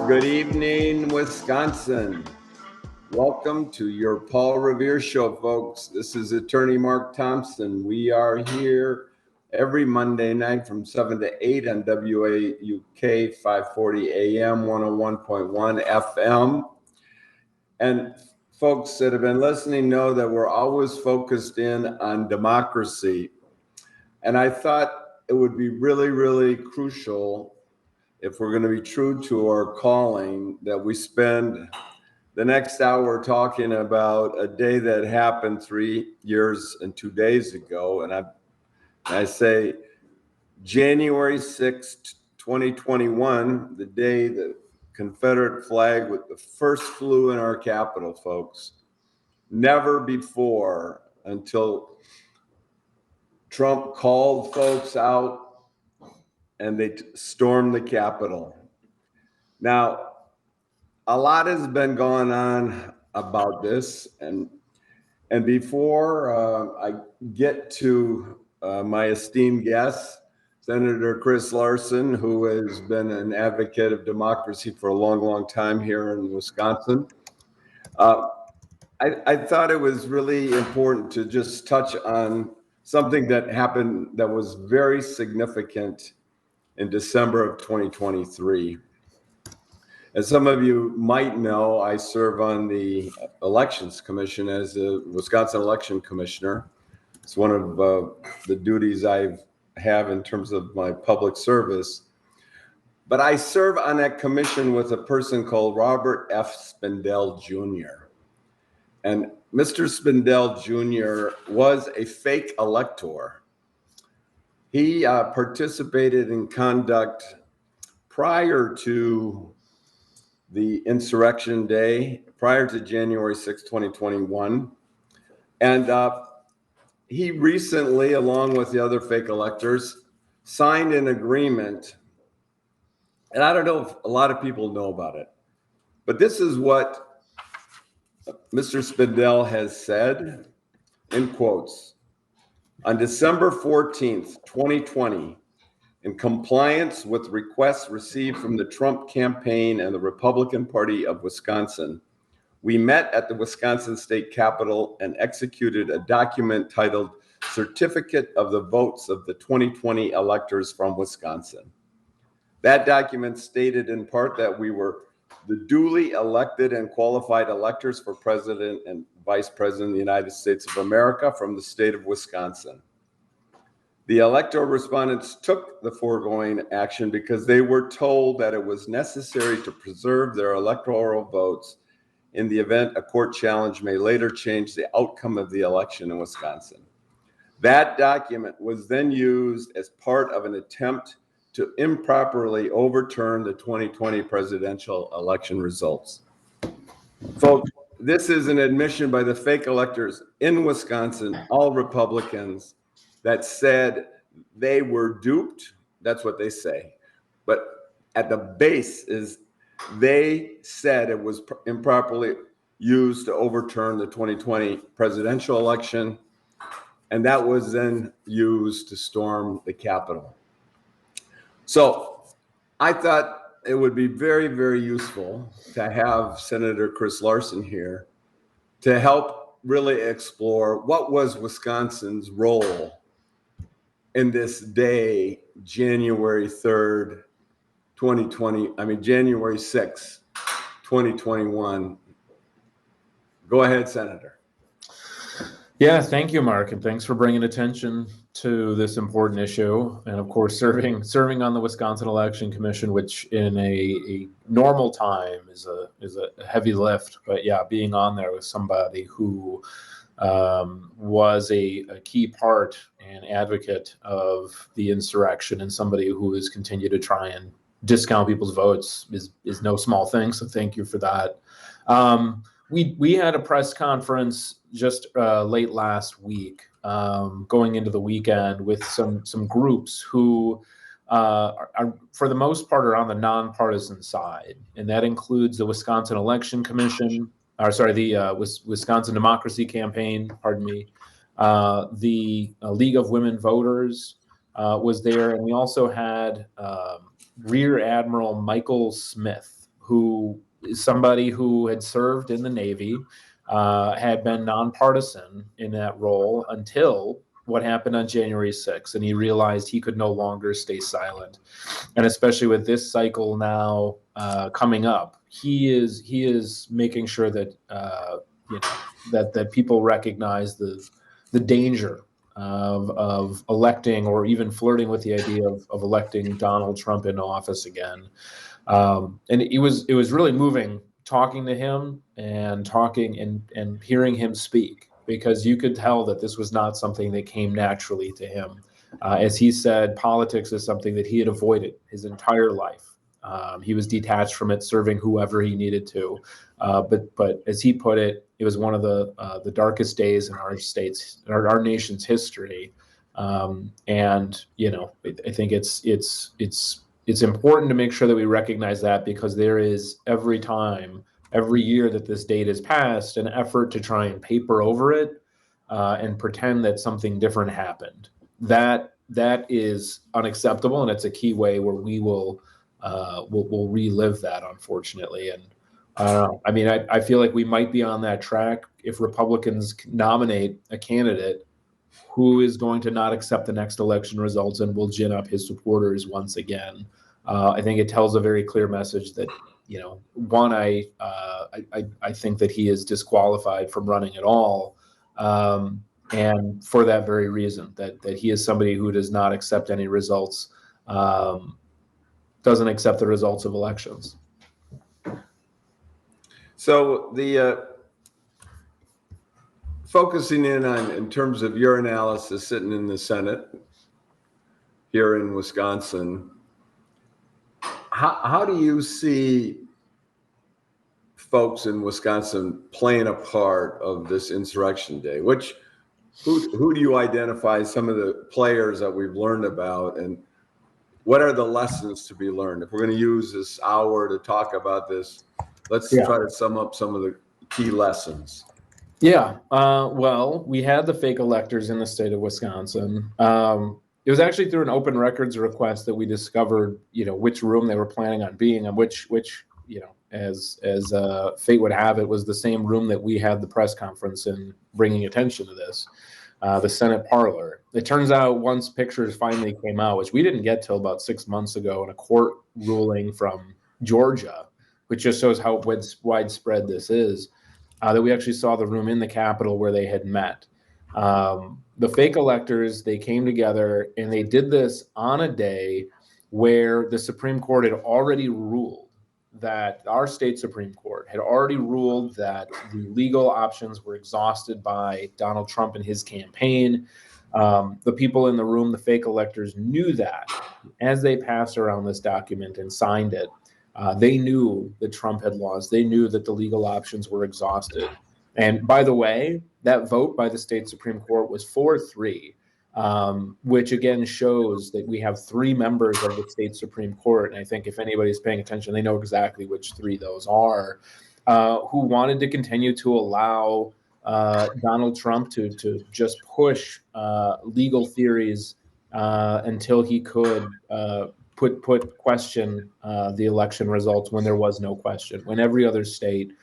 Good evening, Wisconsin. Welcome to your Paul Revere Show, folks. This is attorney Mark Thomsen. We are here every Monday night from 7 to 8 on WAUK 540 AM, 101.1 FM. And folks that have been listening know that we're always focused in on democracy. And I thought it would be really, really crucial, if we're going to be true to our calling, that we spend the next hour talking about a day that happened 3 years and 2 days ago. And I say January 6th, 2021, the day the Confederate flag with the first flew in our Capitol, folks. Never before, until Trump called folks out and they stormed the Capitol. Now, a lot has been going on about this, and before I get to my esteemed guest, Senator Chris Larson, who has been an advocate of democracy for a long, long time here in Wisconsin, I thought it was really important to just touch on something that happened that was very significant in December of 2023. As some of you might know, I serve on the Elections Commission as a Wisconsin Election Commissioner. It's one of the duties I have in terms of my public service. But I serve on that commission with a person called Robert F. Spindell Jr. And Mr. Spindell Jr. was a fake elector. He participated in conduct prior to the Insurrection Day, prior to January 6, 2021. And he recently, along with the other fake electors, signed an agreement. And I don't know if a lot of people know about it, but this is what Mr. Spindell has said, in quotes. On December 14th, 2020, in compliance with requests received from the Trump campaign and the Republican Party of Wisconsin, we met at the Wisconsin State Capitol and executed a document titled Certificate of the Votes of the 2020 Electors from Wisconsin. That document stated in part that we were the duly elected and qualified electors for President and Vice President of the United States of America from the state of Wisconsin. The electoral respondents took the foregoing action because they were told that it was necessary to preserve their electoral votes in the event a court challenge may later change the outcome of the election in Wisconsin. That document was then used as part of an attempt to improperly overturn the 2020 presidential election results. Folks, this is an admission by the fake electors in Wisconsin, all Republicans, that said they were duped. That's what they say. But at the base is they said it was improperly used to overturn the 2020 presidential election, and that was then used to storm the Capitol. So I thought it would be very, very useful to have Senator Chris Larson here to help really explore what was Wisconsin's role in this day, January 3rd, 2020, January 6th, 2021. Go ahead, Senator. Yeah, thank you, Mark, and thanks for bringing attention to this important issue. And of course, serving on the Wisconsin Election Commission, which in a normal time is a heavy lift. But yeah, being on there with somebody who was a key part and advocate of the insurrection, and somebody who has continued to try and discount people's votes is no small thing. So thank you for that. We had a press conference just late last week, going into the weekend, with some groups who are, for the most part, are on the nonpartisan side, and that includes the Wisconsin Election Commission, the Wisconsin Democracy Campaign, the League of Women Voters was there, and we also had Rear Admiral Michael Smith, who is somebody who had served in the Navy, had been nonpartisan in that role until what happened on January 6th, and he realized he could no longer stay silent. And especially with this cycle now coming up, he is making sure that that people recognize the danger of electing or even flirting with the idea of electing Donald Trump into office again. And it was really moving talking to him and talking and hearing him speak, because you could tell that this was not something that came naturally to him. As he said, politics is something that he had avoided his entire life. He was detached from it, serving whoever he needed to. But as he put it, it was one of the darkest days in our nation's history. And I think it's important to make sure that we recognize that, because there is every year that this date is passed, an effort to try and paper over it and pretend that something different happened. That is unacceptable, and it's a key way where we'll relive that, unfortunately. And I mean, I feel like we might be on that track if Republicans nominate a candidate who is going to not accept the next election results and will gin up his supporters once again. I think it tells a very clear message that, one, I think that he is disqualified from running at all. And for that very reason, that he is somebody who does not accept any results, doesn't accept the results of elections. So the focusing in terms of your analysis, sitting in the Senate here in Wisconsin, how do you see folks in Wisconsin playing a part of this Insurrection Day? Who do you identify as some of the players that we've learned about, and what are the lessons to be learned? If we're going to use this hour to talk about this, let's try to sum up some of the key lessons. Yeah. Well, we had the fake electors in the state of Wisconsin. It was actually through an open records request that we discovered, which room they were planning on being in, which as fate would have it, was the same room that we had the press conference in, bringing attention to this, the Senate parlor. It turns out, once pictures finally came out, which we didn't get till about 6 months ago, in a court ruling from Georgia, which just shows how widespread this is, that we actually saw the room in the Capitol where they had met. The fake electors, they came together, and they did this on a day where the Supreme Court had already ruled that our state Supreme Court had already ruled that the legal options were exhausted by Donald Trump and his campaign. The people in the room, the fake electors, knew that as they passed around this document and signed it. They knew that Trump had lost. They knew that the legal options were exhausted. And by the way, that vote by the state Supreme Court was 4-3, which again shows that we have 3 members of the state Supreme Court. And I think if anybody's paying attention, they know exactly which 3 those are, who wanted to continue to allow Donald Trump to just push legal theories until he could question the election results when there was no question. When every other state,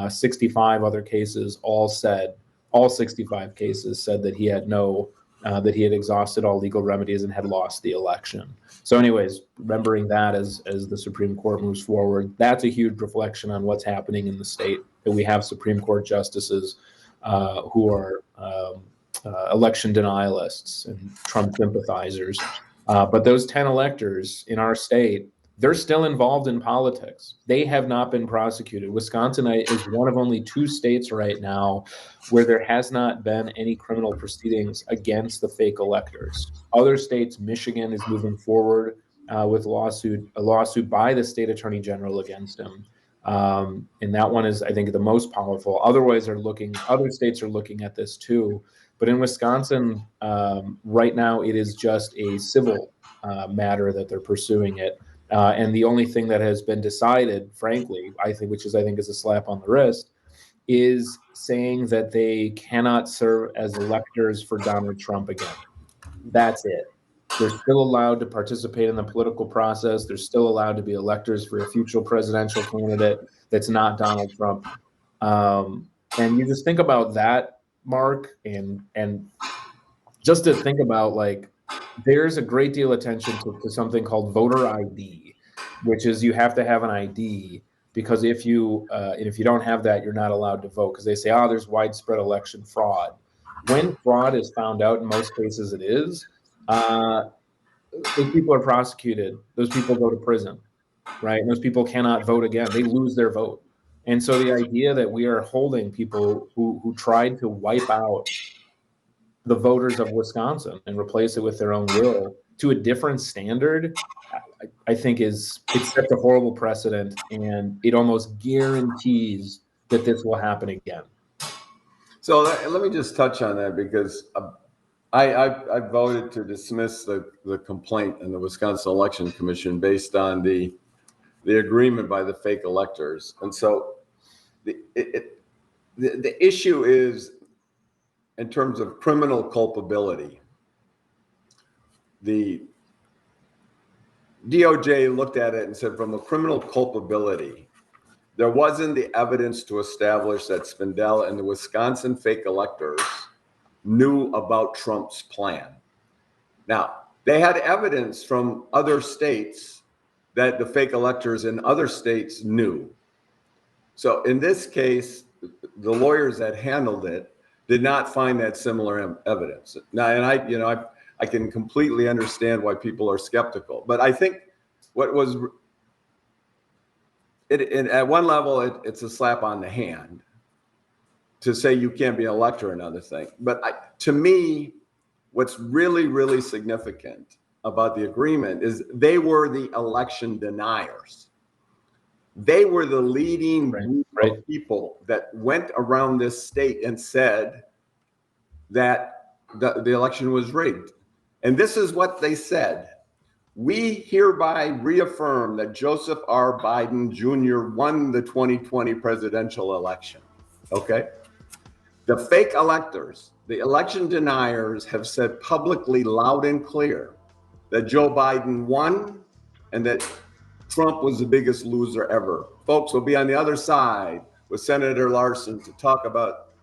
65 other cases, all 65 cases said that he had that he had exhausted all legal remedies and had lost the election. So anyways, remembering that as the Supreme Court moves forward, that's a huge reflection on what's happening in the state, that we have Supreme Court justices who are election denialists and Trump sympathizers. But those 10 electors in our state, they're still involved in politics. They have not been prosecuted. Wisconsin is one of only 2 states right now where there has not been any criminal proceedings against the fake electors. Other states, Michigan is moving forward with a lawsuit by the state attorney general against him. And that one is, I think, the most powerful. Other states are looking at this too. But in Wisconsin, right now, it is just a civil matter that they're pursuing it. And the only thing that has been decided, frankly, I think is a slap on the wrist, is saying that they cannot serve as electors for Donald Trump again. That's it. They're still allowed to participate in the political process. They're still allowed to be electors for a future presidential candidate that's not Donald Trump. And you just think about that, Mark, and just to think about, like, there's a great deal of attention to something called voter ID, which is you have to have an ID, because if you don't have that, you're not allowed to vote, because they say, oh, there's widespread election fraud. When fraud is found out, in most cases it is, those people are prosecuted. Those people go to prison, right? And those people cannot vote again. They lose their vote. And so the idea that we are holding people who tried to wipe out the voters of Wisconsin and replace it with their own will to a different standard, I think it sets a horrible precedent, and it almost guarantees that this will happen again. So let me just touch on that, because I voted to dismiss the complaint in the Wisconsin Election Commission based on the agreement by the fake electors. And so the issue is, in terms of criminal culpability, the DOJ looked at it and said, from a criminal culpability, there wasn't the evidence to establish that Spindell and the Wisconsin fake electors knew about Trump's plan. Now, they had evidence from other states that the fake electors in other states knew. So in this case, the lawyers that handled it did not find that similar evidence. Now, and I can completely understand why people are skeptical, but I think what was at one level, it's a slap on the hand to say you can't be an elector, another thing. But to me, what's really, really significant about the agreement is they were the election deniers. They were the leading group of people that went around this state and said that the election was rigged. And this is what they said. We hereby reaffirm that Joseph R. Biden Jr. won the 2020 presidential election. Okay? The fake electors, the election deniers, have said publicly, loud and clear, that Joe Biden won and that Trump was the biggest loser ever. Folks, will be on the other side with Senator Larson to talk about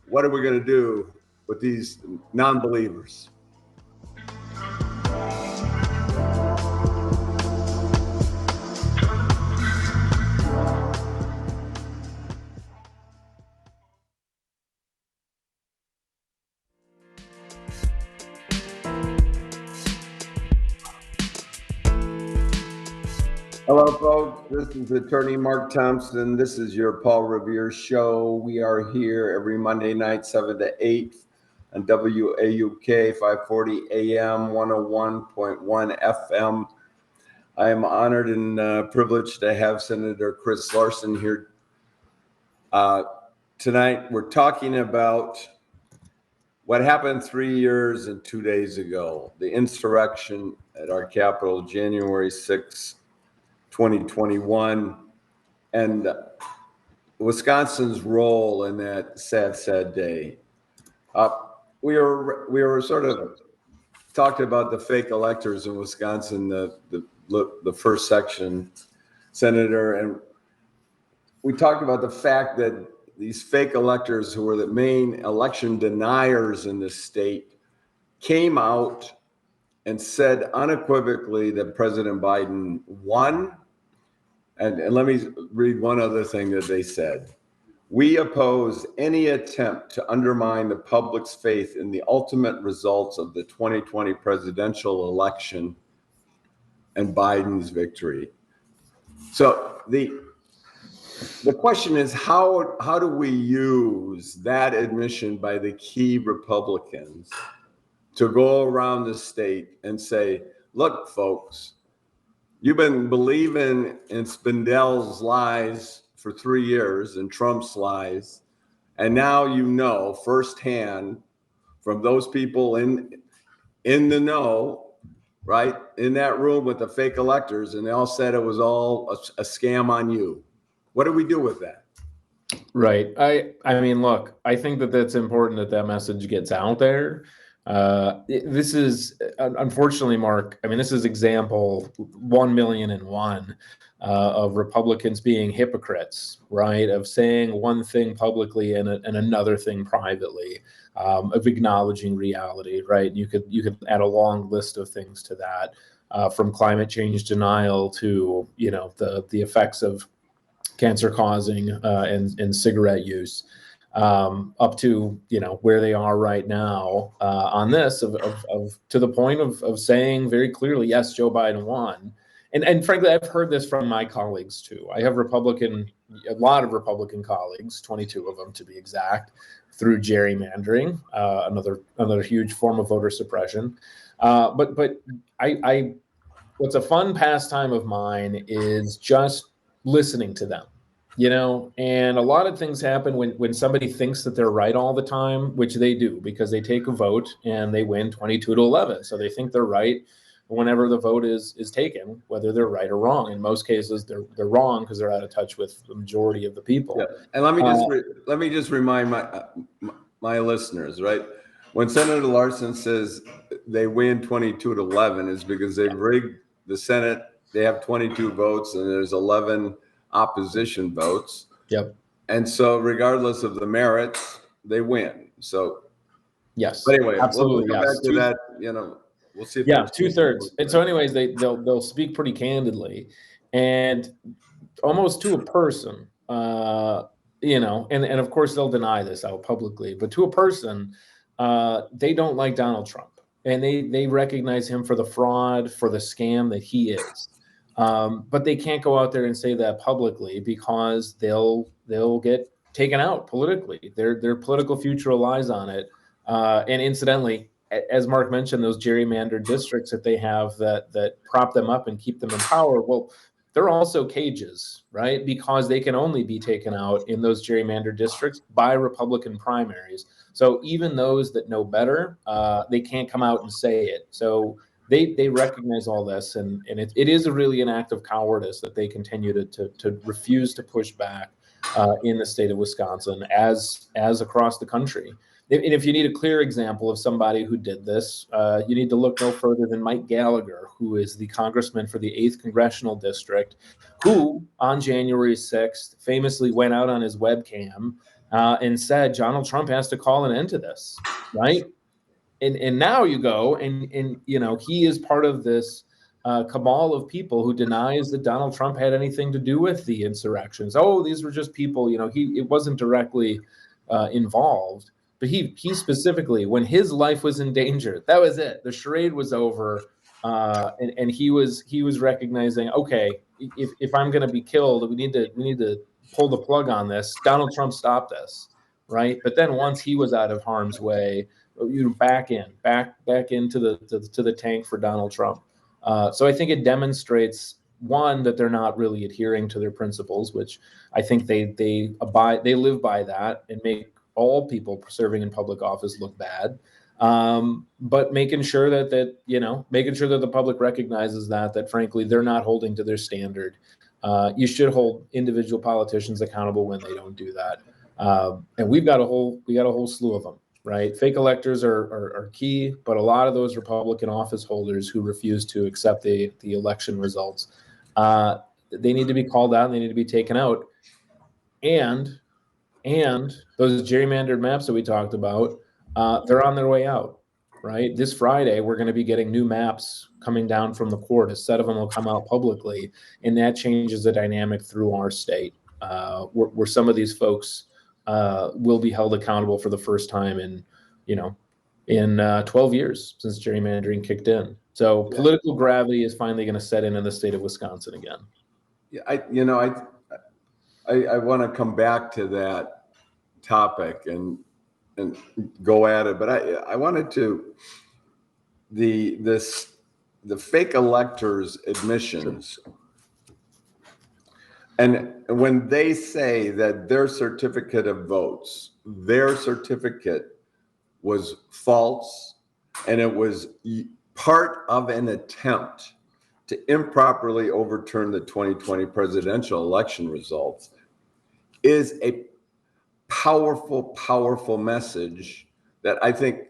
what are we going to do with these non-believers. Hello, folks. This is attorney Mark Thomsen. This is your Paul Revere Show. We are here every Monday night, 7 to 8 on WAUK 540 AM, 101.1 FM. I am honored and privileged to have Senator Chris Larson here. Tonight, we're talking about what happened 3 years and 2 days ago, the insurrection at our Capitol, January 6th. 2021, and Wisconsin's role in that sad day. We were sort of talking about the fake electors in Wisconsin, the first section, Senator, and we talked about the fact that these fake electors, who were the main election deniers in this state, came out and said unequivocally that President Biden won. And let me read one other thing that they said. We oppose any attempt to undermine the public's faith in the ultimate results of the 2020 presidential election and Biden's victory. So the question is, how do we use that admission by the key Republicans to go around the state and say, look, folks, you've been believing in Spindell's lies for 3 years and Trump's lies, and now you know firsthand from those people in the know, right, in that room with the fake electors, and they all said it was all a scam on you. What do we do with that? Right. I mean, look, I think that that's important that message gets out there. This is unfortunately, Mark. I mean, this is example 1,000,001 of Republicans being hypocrites, right? Of saying one thing publicly and another thing privately, of acknowledging reality, right? You could add a long list of things to that, from climate change denial to the effects of cancer causing and cigarette use, up to where they are right now on this of to the point of saying very clearly, yes, Joe Biden won. And frankly, I've heard this from my colleagues too. I have a lot of Republican colleagues, 22 of them to be exact, through gerrymandering, another huge form of voter suppression. But I what's a fun pastime of mine is just listening to them, and a lot of things happen when somebody thinks that they're right all the time, which they do because they take a vote and they win 22-11. So they think they're right whenever the vote is taken, whether they're right or wrong. In most cases, they're wrong because they're out of touch with the majority of the people. Yeah. And let me just remind my listeners, right? When Senator Larson says they win 22-11 is because they've rigged the Senate. They have 22 votes and there's 11 opposition votes. Yep. And so regardless of the merits, they win. So yes, but anyway, absolutely. we'll come back to that, we'll see if 2/3. And so anyways, they'll speak pretty candidly and almost to a person, and of course they'll deny this out publicly, but to a person, they don't like Donald Trump. And they recognize him for the fraud, for the scam that he is. But they can't go out there and say that publicly because they'll get taken out politically. Their political future relies on it. And incidentally, as Mark mentioned, those gerrymandered districts that they have that prop them up and keep them in power, well, they're also cages, right? Because they can only be taken out in those gerrymandered districts by Republican primaries. So even those that know better, they can't come out and say it. So they recognize all this, and it is really an act of cowardice that they continue to refuse to push back in the state of Wisconsin as across the country. And if you need a clear example of somebody who did this, you need to look no further than Mike Gallagher, who is the congressman for the 8th Congressional District, who on January 6th famously went out on his webcam and said, Donald Trump has to call an end to this, right? And now you go and he is part of this cabal of people who denies that Donald Trump had anything to do with the insurrections. Oh, these were just people, it wasn't directly involved. But he specifically, when his life was in danger, that was it. The charade was over, and he was recognizing, okay, if I'm going to be killed, we need to pull the plug on this. Donald Trump stopped us, right? But then once he was out of harm's way, back into the tank for Donald Trump. So I think it demonstrates, one, that they're not really adhering to their principles, which I think they live by that and make all people serving in public office look bad. But making sure that the public recognizes that frankly, they're not holding to their standard. You should hold individual politicians accountable when they don't do that. And we got a whole slew of them, right? Fake electors are key, but a lot of those Republican office holders who refuse to accept the election results, they need to be called out and they need to be taken out. And those gerrymandered maps that we talked about, they're on their way out, right? This Friday, we're going to be getting new maps coming down from the court. A set of them will come out publicly, and that changes the dynamic through our state, where some of these folks will be held accountable for the first time in 12 years since gerrymandering kicked in. So political gravity is finally going to set in the state of Wisconsin again. Yeah, I want to come back to that topic and go at it, but I wanted to the fake electors admissions. And when they say that their certificate was false and it was part of an attempt to improperly overturn the 2020 presidential election results, is a powerful, powerful message that I think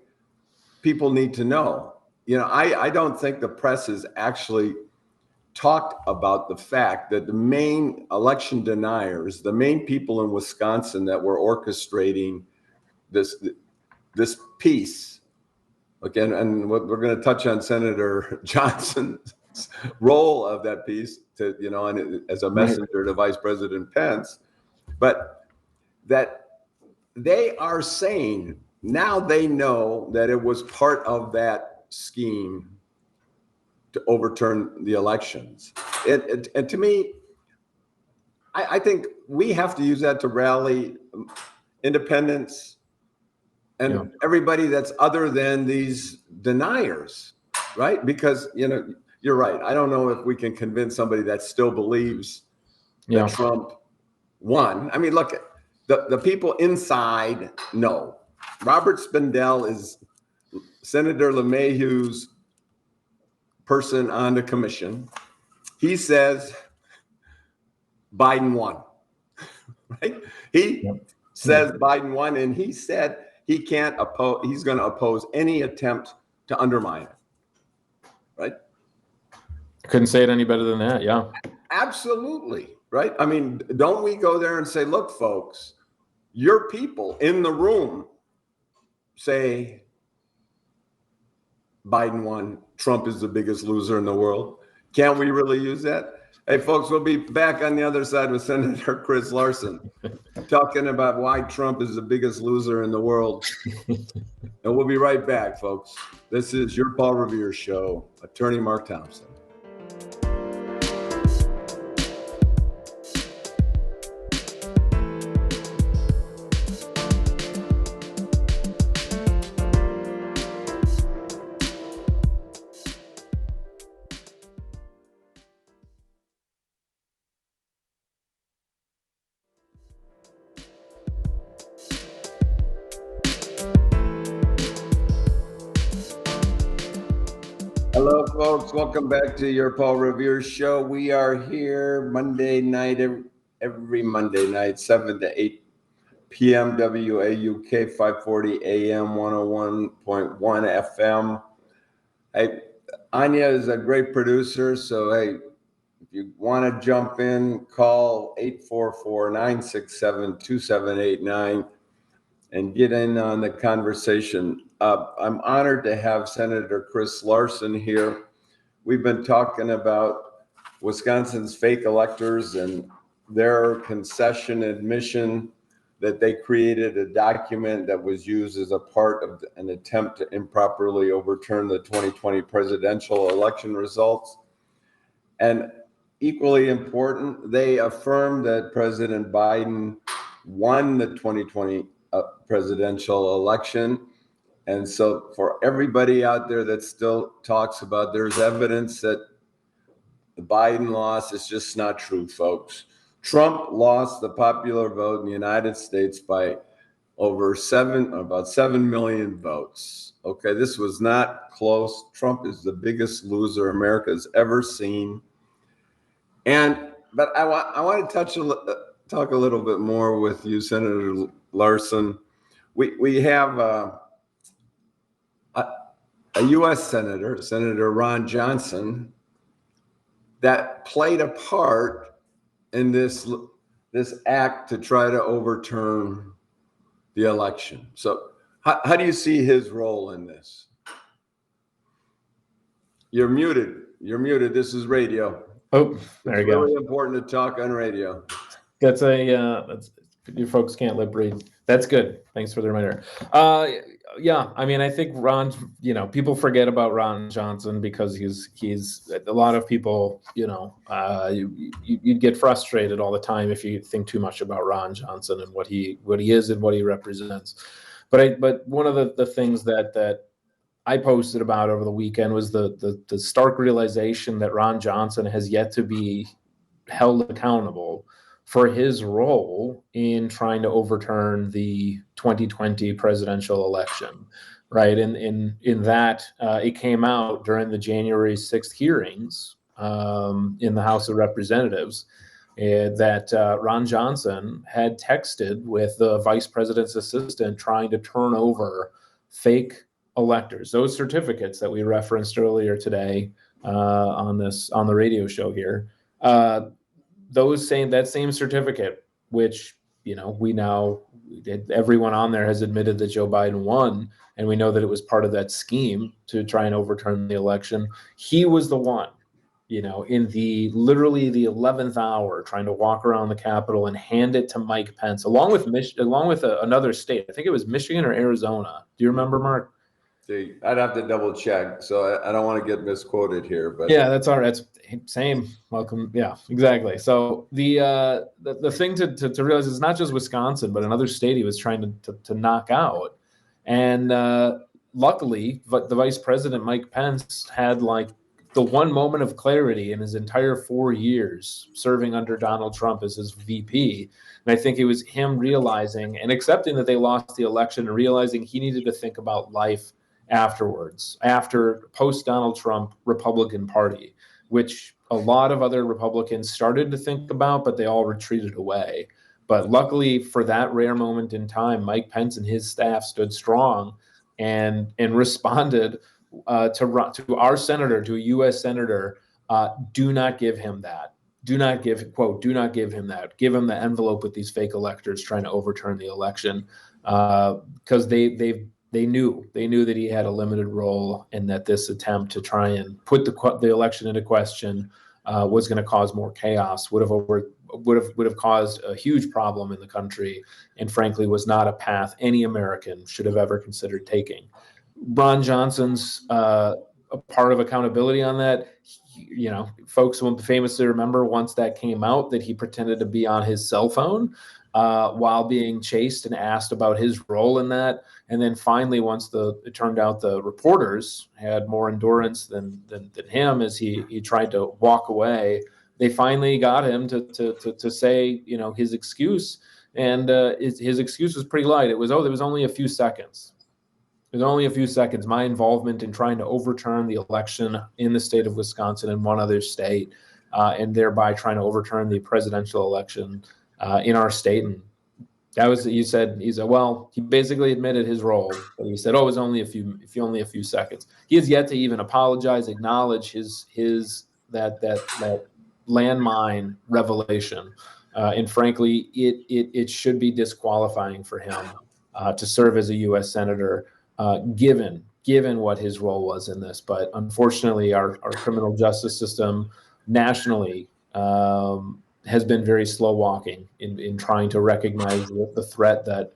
people need to know. I don't think the press has actually talked about the fact that the main election deniers, the main people in Wisconsin that were orchestrating this piece, again, and we're going to touch on Senator Johnson's role of that piece and as a messenger to Vice President Pence, but that they are saying now they know that it was part of that scheme to overturn the elections. And to me, I think we have to use that to rally independents and everybody that's other than these deniers, right? Because, you're right. I don't know if we can convince somebody that still believes that Trump won. I mean, look, the people inside know. Robert Spindell is Senator LeMahieu's person on the commission. He says Biden won, right? He says Biden won, and he said he can't oppose, he's going to oppose any attempt to undermine it, right? Couldn't say it any better than that. Yeah. Absolutely. Right. I mean, don't we go there and say, look, folks, your people in the room say Biden won, Trump is the biggest loser in the world. Can't we really use that? Hey, folks, we'll be back on the other side with Senator Chris Larson talking about why Trump is the biggest loser in the world. And we'll be right back, folks. This is your Paul Revere Show, attorney Mark Thomsen. Hello, folks. Welcome back to your Paul Revere Show. We are here Monday night, every Monday night, 7 to 8 p.m. WAUK 540 AM 101.1 FM. Hey, Anya is a great producer. So, hey, if you want to jump in, call 844-967-2789 and get in on the conversation. I'm honored to have Senator Chris Larson here. We've been talking about Wisconsin's fake electors and their concession admission that they created a document that was used as a part of an attempt to improperly overturn the 2020 presidential election results. And equally important, they affirmed that President Biden won the 2020 presidential election. And so for everybody out there that still talks about there's evidence that the Biden loss, is just not true, folks. Trump lost the popular vote in the United States by about 7 million votes. Okay, this was not close. Trump is the biggest loser America's ever seen. But I want to talk a little bit more with you, Senator Larson. We have a U.S. Senator, Senator Ron Johnson, that played a part in this act to try to overturn the election. So how do you see his role in this? You're muted. This is radio. Oh, there you go. It's really important to talk on radio. That's you folks can't lip read. That's good. Thanks for the reminder. Yeah, I mean, I think Ron, people forget about Ron Johnson because he's a lot of people, you'd get frustrated all the time if you think too much about Ron Johnson and what he is and what he represents. But one of the things that I posted about over the weekend was the stark realization that Ron Johnson has yet to be held accountable for his role in trying to overturn the 2020 presidential election, right? In that, it came out during the January 6th hearings in the House of Representatives that Ron Johnson had texted with the vice president's assistant trying to turn over fake electors, those certificates that we referenced earlier today on the radio show here, that same certificate, which everyone on there has admitted that Joe Biden won, and we know that it was part of that scheme to try and overturn the election. He was the one, in literally the 11th hour, trying to walk around the Capitol and hand it to Mike Pence, along with another state. I think it was Michigan or Arizona. Do you remember, Mark? See, I'd have to double check, so I don't want to get misquoted here, but yeah, that's all right. That's same. Welcome. Yeah, exactly. So the thing to realize is not just Wisconsin, but another state he was trying to knock out, and luckily, the Vice President Mike Pence had like the one moment of clarity in his entire 4 years serving under Donald Trump as his VP. And I think it was him realizing and accepting that they lost the election and realizing he needed to think about life afterwards, after post-Donald Trump Republican Party, which a lot of other Republicans started to think about, but they all retreated away. But luckily for that rare moment in time, Mike Pence and his staff stood strong and responded to our senator, to a U.S. senator, do not give him that. Do not give him that. Give him the envelope with these fake electors trying to overturn the election, because they knew that he had a limited role, and that this attempt to try and put the election into question was going to cause more chaos, would have caused a huge problem in the country, and frankly was not a path any American should have ever considered taking. Ron Johnson's a part of accountability on that. Folks will famously remember once that came out that he pretended to be on his cell phone while being chased and asked about his role in that. And then finally, once it turned out the reporters had more endurance than him as he tried to walk away, they finally got him to say, his excuse. And his excuse was pretty light. It was, there was only a few seconds. It was only a few seconds. My involvement in trying to overturn the election in the state of Wisconsin and one other state, and thereby trying to overturn the presidential election in our state. And that was, he said, well, he basically admitted his role, but he said, it was only a few seconds. He has yet to even apologize, acknowledge that landmine revelation. And frankly, it should be disqualifying for him to serve as a U.S. senator, given what his role was in this. But unfortunately, our criminal justice system nationally has been very slow walking in trying to recognize the threat that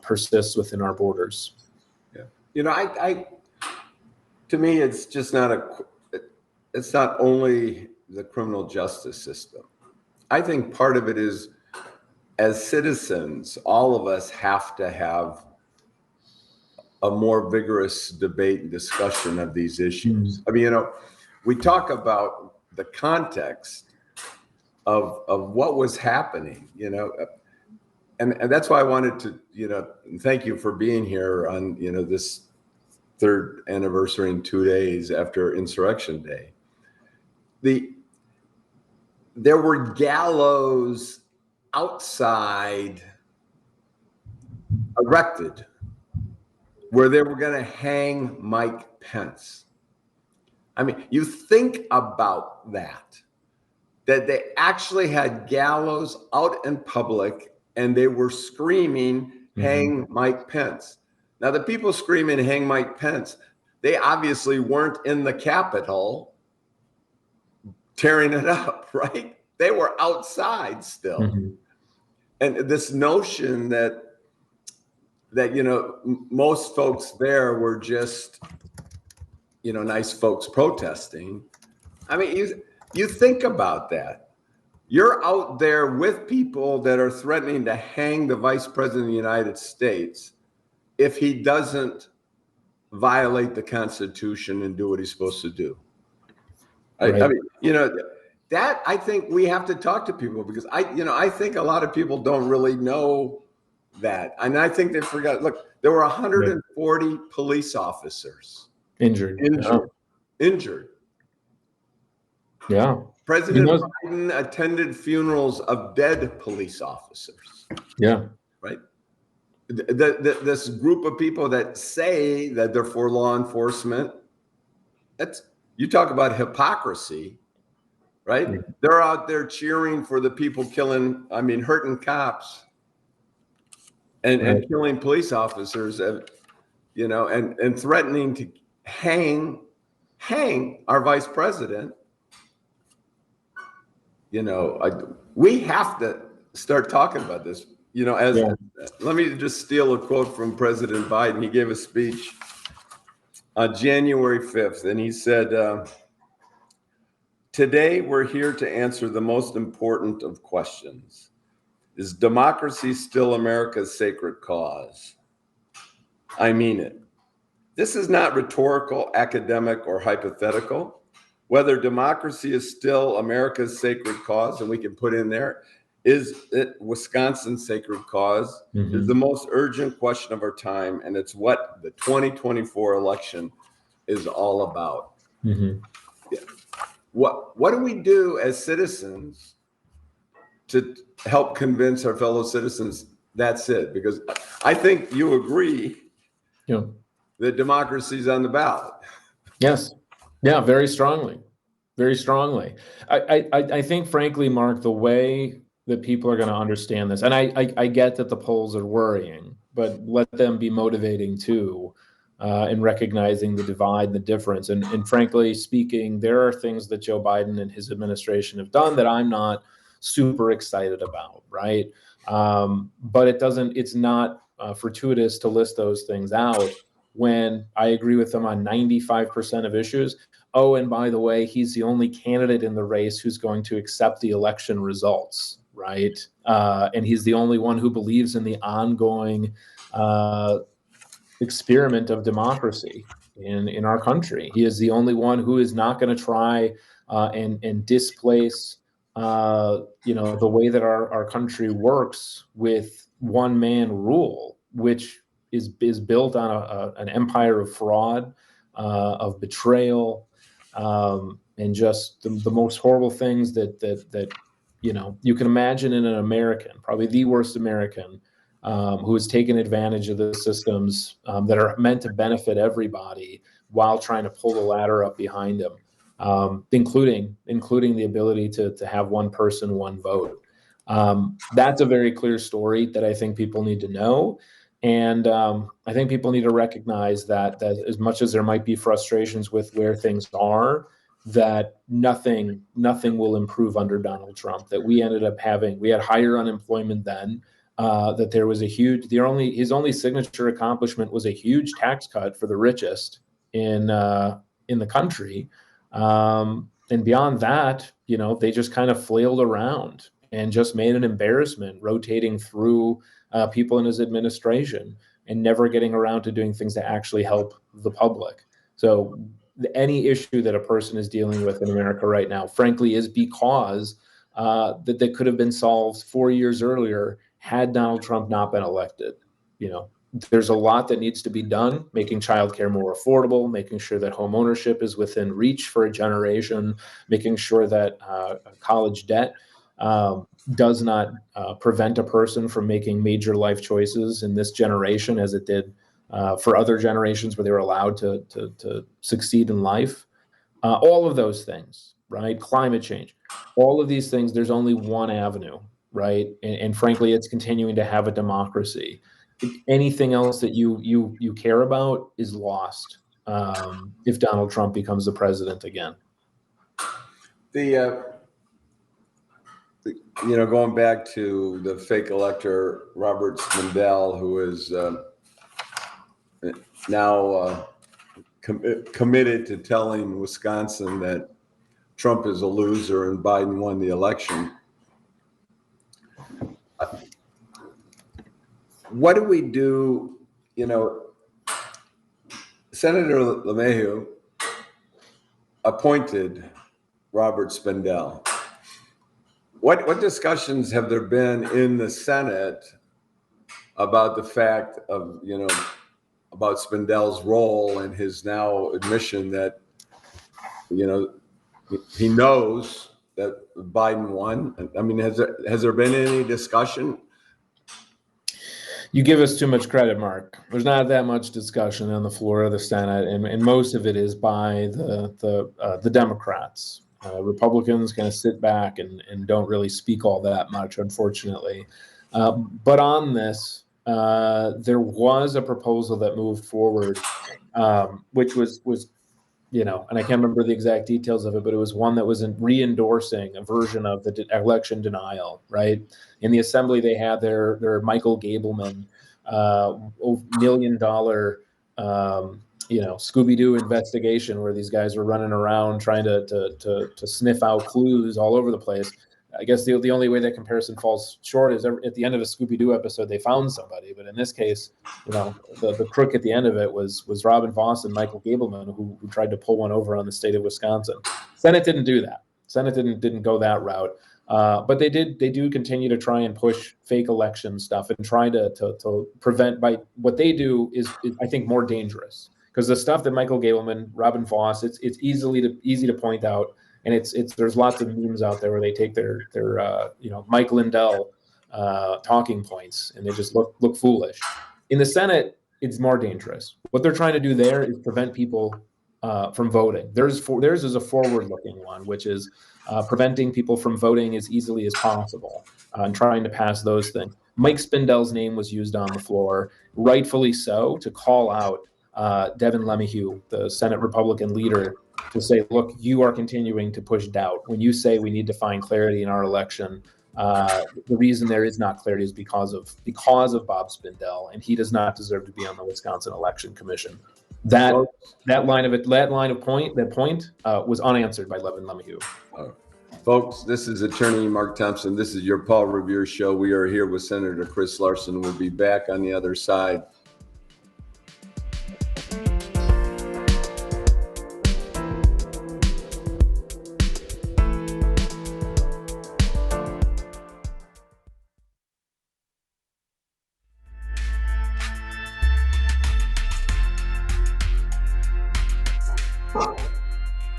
persists within our borders. Yeah, to me, it's just it's not only the criminal justice system. I think part of it is, as citizens, all of us have to have a more vigorous debate and discussion of these issues. I mean, we talk about the context of what was happening, and that's why I wanted to, thank you for being here on, this third anniversary in 2 days after Insurrection Day. There were gallows outside erected where they were going to hang Mike Pence. I mean, you think about that they actually had gallows out in public and they were screaming, hang Mike Pence. Now, the people screaming, hang Mike Pence, they obviously weren't in the Capitol tearing it up, right? They were outside still. And this notion that most folks there were just nice folks protesting. I mean, you think about that. You're out there with people that are threatening to hang the Vice President of the United States if he doesn't violate the Constitution and do what he's supposed to do. Right. I mean, that I think we have to talk to people, because I think a lot of people don't really know that. And I think they forgot. Look, there were 140 police officers injured. Yeah. President Biden attended funerals of dead police officers. Yeah. Right. this group of people that say that they're for law enforcement, you talk about hypocrisy, right? Yeah. They're out there cheering for the people hurting cops and Right. killing police officers, and threatening to hang our vice president. We have to start talking about this. Let me just steal a quote from President Biden. He gave a speech on January 5th, and he said, "Today we're here to answer the most important of questions. Is democracy still America's sacred cause? I mean it. This is not rhetorical, academic, or hypothetical. Whether democracy is still America's sacred cause, and we can put in there, is it Wisconsin's sacred cause, is the most urgent question of our time, and it's what the 2024 election is all about." Mm-hmm. What do we do as citizens to help convince our fellow citizens that's it? Because I think you agree that democracy is on the ballot. Yes. Yeah, very strongly. Very strongly. I think, frankly, Mark, the way that people are going to understand this, and I get that the polls are worrying, but let them be motivating too, in recognizing the divide, the difference. And frankly speaking, there are things that Joe Biden and his administration have done that I'm not super excited about, right? But it's not fortuitous to list those things out when I agree with them on 95% of issues. Oh, and by the way, he's the only candidate in the race who's going to accept the election results, right? And he's the only one who believes in the ongoing experiment of democracy in our country. He is the only one who is not going to try and displace the way that our country works with one man rule, which is built on an empire of fraud, of betrayal, and just the most horrible things that you can imagine in an American, probably the worst American, who has taken advantage of the systems that are meant to benefit everybody while trying to pull the ladder up behind him, including the ability to have one person, one vote. That's a very clear story that I think people need to know. And I think people need to recognize that as much as there might be frustrations with where things are, that nothing will improve under Donald Trump. That we had higher unemployment then. That there was his only signature accomplishment was a huge tax cut for the richest in the country. And beyond that, they just kind of flailed around and just made an embarrassment, rotating through people in his administration and never getting around to doing things to actually help the public. So any issue that a person is dealing with in America right now, frankly, is because that could have been solved 4 years earlier had Donald Trump not been elected. There's a lot that needs to be done, making childcare more affordable, making sure that home ownership is within reach for a generation, making sure that college debt does not prevent a person from making major life choices in this generation as it did for other generations where they were allowed to succeed in life. All of those things, right? Climate change, all of these things, there's only one avenue, right? And frankly, it's continuing to have a democracy. Anything else that you care about is lost if Donald Trump becomes the president again. Going back to the fake elector, Robert Spindell, who is now committed to telling Wisconsin that Trump is a loser and Biden won the election. What do we do? Senator LeMahieu appointed Robert Spindell. What discussions have there been in the Senate about the fact of, about Spindell's role and his now admission that, he knows that Biden won? I mean, has there been any discussion? You give us too much credit, Mark. There's not that much discussion on the floor of the Senate, and most of it is by the Democrats. Republicans kind of sit back and don't really speak all that much, unfortunately. But on this, there was a proposal that moved forward, which was and I can't remember the exact details of it, but it was one that was re-endorsing a version of the election denial, right? In the assembly, they had their Michael Gableman $1 million, Scooby-Doo investigation where these guys were running around trying to sniff out clues all over the place. I guess the only way that comparison falls short is at the end of a Scooby-Doo episode, they found somebody. But in this case, the crook at the end of it was Robin Voss and Michael Gableman, who tried to pull one over on the state of Wisconsin. Senate didn't do that. Senate didn't go that route. But they do continue to try and push fake election stuff and try to prevent. By what they do is I think more dangerous, because the stuff that Michael Gableman, Robin Voss, it's easy to point out. And it's there's lots of memes out there where they take their Mike Lindell talking points and they just look foolish. In the Senate, it's more dangerous. What they're trying to do there is prevent people from voting. Theirs is a forward-looking one, which is preventing people from voting as easily as possible and trying to pass those things. Mike Spindell's name was used on the floor, rightfully so, to call out Devin LeMahieu, the Senate Republican leader, to say, look, you are continuing to push doubt. When you say we need to find clarity in our election, the reason there is not clarity is because of Bob Spindell, and he does not deserve to be on the Wisconsin Election Commission. That line of point was unanswered by Devin LeMahieu. Folks, this is Attorney Mark Thomsen. This is your Paul Revere Show. We are here with Senator Chris Larson. We'll be back on the other side.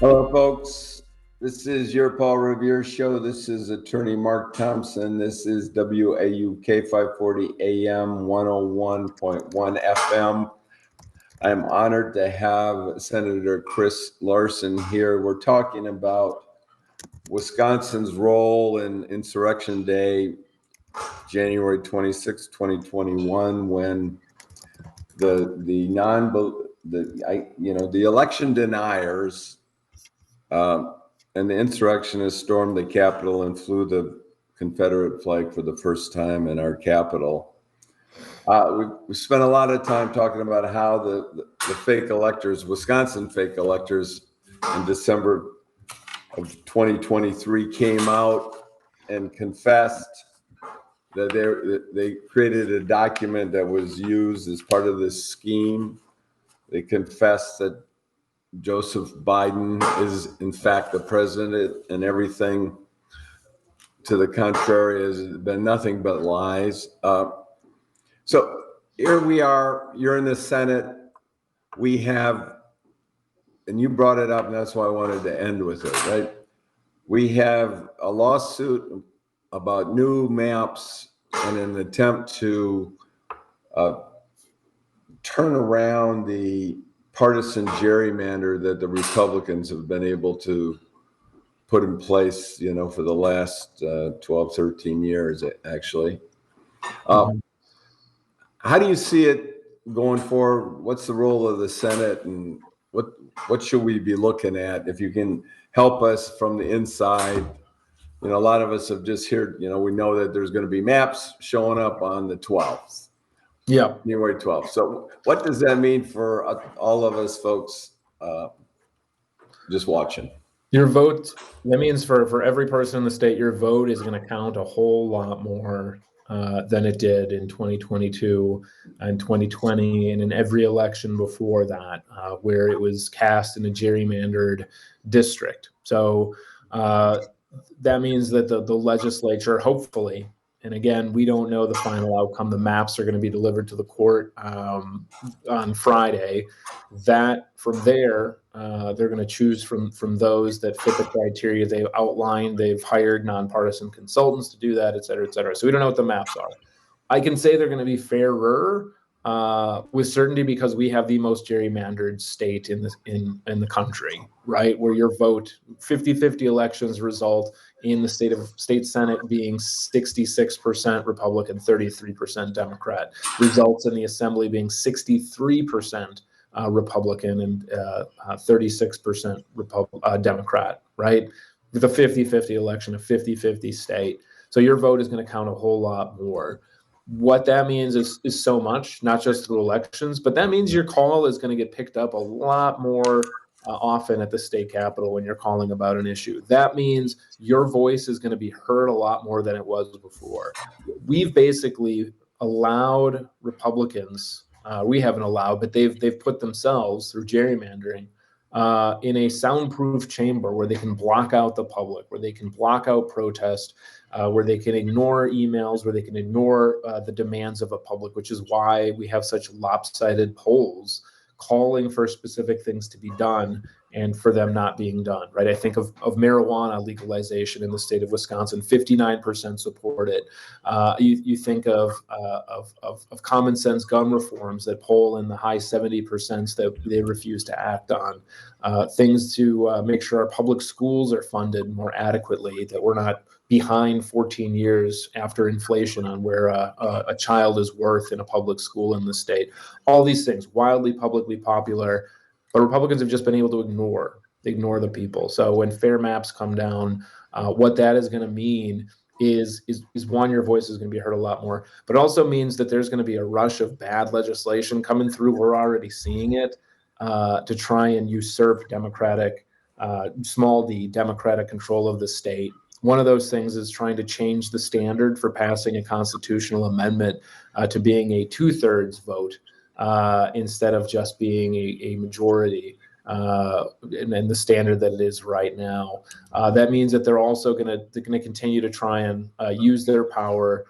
Hello, folks. This is your Paul Revere Show. This is Attorney Mark Thomsen. This is WAUK 540 AM 101.1 FM. I'm honored to have Senator Chris Larson here. We're talking about Wisconsin's role in Insurrection Day, January 26, 2021, when the election deniers and the insurrectionists stormed the Capitol and flew the Confederate flag for the first time in our capital. We spent a lot of time talking about how the fake electors, Wisconsin fake electors, in December of 2023 came out and confessed that they created a document that was used as part of this scheme. They confessed that Joseph Biden is in fact the president, and everything to the contrary has been nothing but lies. So here we are, you're in the Senate. We have, and you brought it up, and that's why I wanted to end with it, right? We have a lawsuit about new maps and an attempt to turn around the partisan gerrymander that the Republicans have been able to put in place, for the last 12, 13 years, actually. How do you see it going forward? What's the role of the Senate, and what should we be looking at? If you can help us from the inside. A lot of us have just heard, we know that there's going to be maps showing up on the 12th. Yeah. January 12th. So what does that mean for all of us folks just watching? Your vote, that means for every person in the state, your vote is going to count a whole lot more than it did in 2022 and 2020 and in every election before that, where it was cast in a gerrymandered district. So that means that the legislature, hopefully, and again, we don't know the final outcome. The maps are going to be delivered to the court on Friday. That from there, they're going to choose from those that fit the criteria they've outlined. They've hired nonpartisan consultants to do that, et cetera, et cetera. So we don't know what the maps are. I can say they're going to be fairer with certainty because we have the most gerrymandered state in the country, right? Where your vote, 50-50 elections result in the state Senate being 66% Republican, 33% Democrat, results in the Assembly being 63% Republican and 36% Democrat, right? With a 50-50 election, a 50-50 state. So your vote is going to count a whole lot more. What that means is so much, not just through elections, but that means your call is going to get picked up a lot more often at the state capitol when you're calling about an issue. That means your voice is going to be heard a lot more than it was before. We've basically allowed Republicans, we haven't allowed, but they've put themselves through gerrymandering in a soundproof chamber where they can block out the public, where they can block out protest, where they can ignore emails, where they can ignore the demands of a public, which is why we have such lopsided polls calling for specific things to be done and for them not being done, right? I think of marijuana legalization in the state of Wisconsin, 59% support it. You think of common sense gun reforms that poll in the high 70% that they refuse to act on. Things to make sure our public schools are funded more adequately, that we're not behind 14 years after inflation on where a child is worth in a public school in the state. All these things, wildly publicly popular, but Republicans have just been able to ignore the people. So when fair maps come down, what that is going to mean is one, your voice is going to be heard a lot more, but also means that there's going to be a rush of bad legislation coming through. We're already seeing it to try and usurp Democratic, small d, Democratic control of the state. One of those things is trying to change the standard for passing a constitutional amendment to being a 2/3 vote instead of just being a majority, and the standard that it is right now. That means that they're also going to continue to try and use their power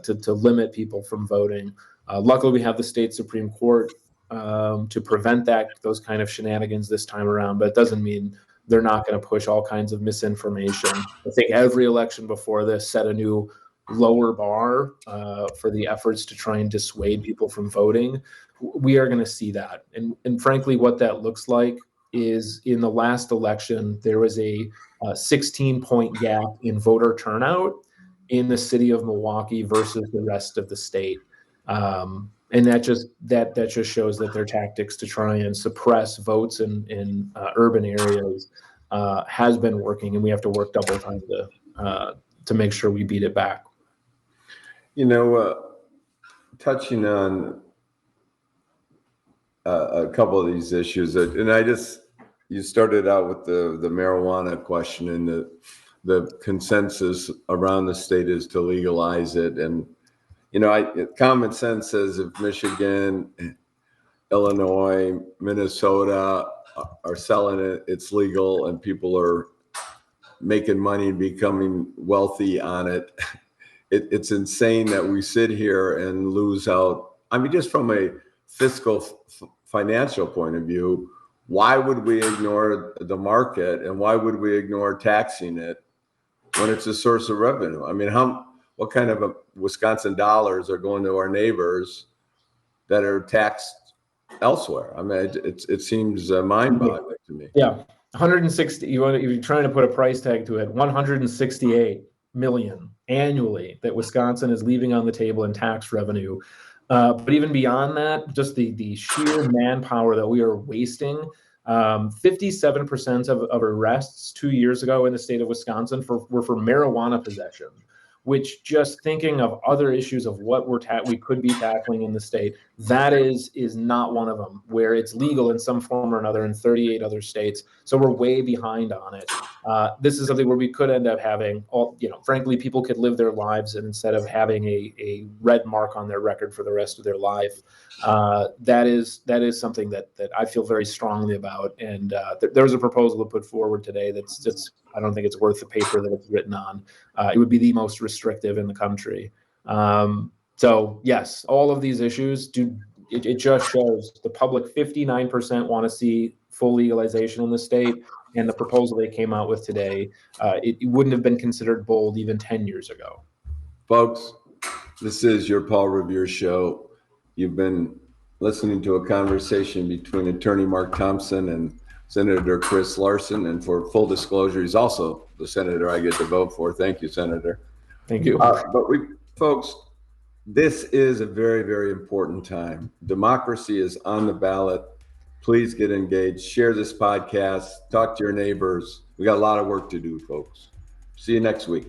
to limit people from voting. Luckily, we have the state Supreme Court to prevent those kind of shenanigans this time around, but it doesn't mean they're not going to push all kinds of misinformation. I think every election before this set a new lower bar for the efforts to try and dissuade people from voting. We are going to see that. And frankly, what that looks like is in the last election, there was a 16-point gap in voter turnout in the city of Milwaukee versus the rest of the state. And that just shows that their tactics to try and suppress votes in urban areas has been working, and we have to work double time to make sure we beat it back. You know, touching on a couple of these issues, and you started out with the marijuana question, and the consensus around the state is to legalize it. And common sense says if Michigan, Illinois, Minnesota are selling it, it's legal, and people are making money and becoming wealthy on it. It's insane that we sit here and lose out. I mean, just from a fiscal financial point of view, why would we ignore the market, and why would we ignore taxing it when it's a source of revenue? I mean, what kind of Wisconsin dollars are going to our neighbors that are taxed elsewhere? I mean, it seems mind-boggling to me. Yeah, 160. You're trying to put a price tag to it. 168 million annually that Wisconsin is leaving on the table in tax revenue. But even beyond that, just the sheer manpower that we are wasting. 57% of arrests 2 years ago in the state of Wisconsin were for marijuana possession, which, just thinking of other issues of what we could be tackling in the state, that is not one of them, where it's legal in some form or another in 38 other states. So we're way behind on it. This is something where we could end up having, frankly, people could live their lives, and instead of having a red mark on their record for the rest of their life. That is something that I feel very strongly about. And there was a proposal to put forward today that's I don't think it's worth the paper that it's written on. It would be the most restrictive in the country. So yes, all of these issues it just shows the public 59% want to see full legalization in the state, and the proposal they came out with today, it wouldn't have been considered bold even 10 years ago. Folks, This is your Paul Revere Show. You've been listening to a conversation between Attorney Mark Thomsen and Senator Chris Larson. And for full disclosure, he's also the senator I get to vote for. Thank you, Senator. Thank you. Folks, this is a very, very important time. Democracy is on the ballot. Please get engaged. Share this podcast. Talk to your neighbors. We got a lot of work to do, folks. See you next week.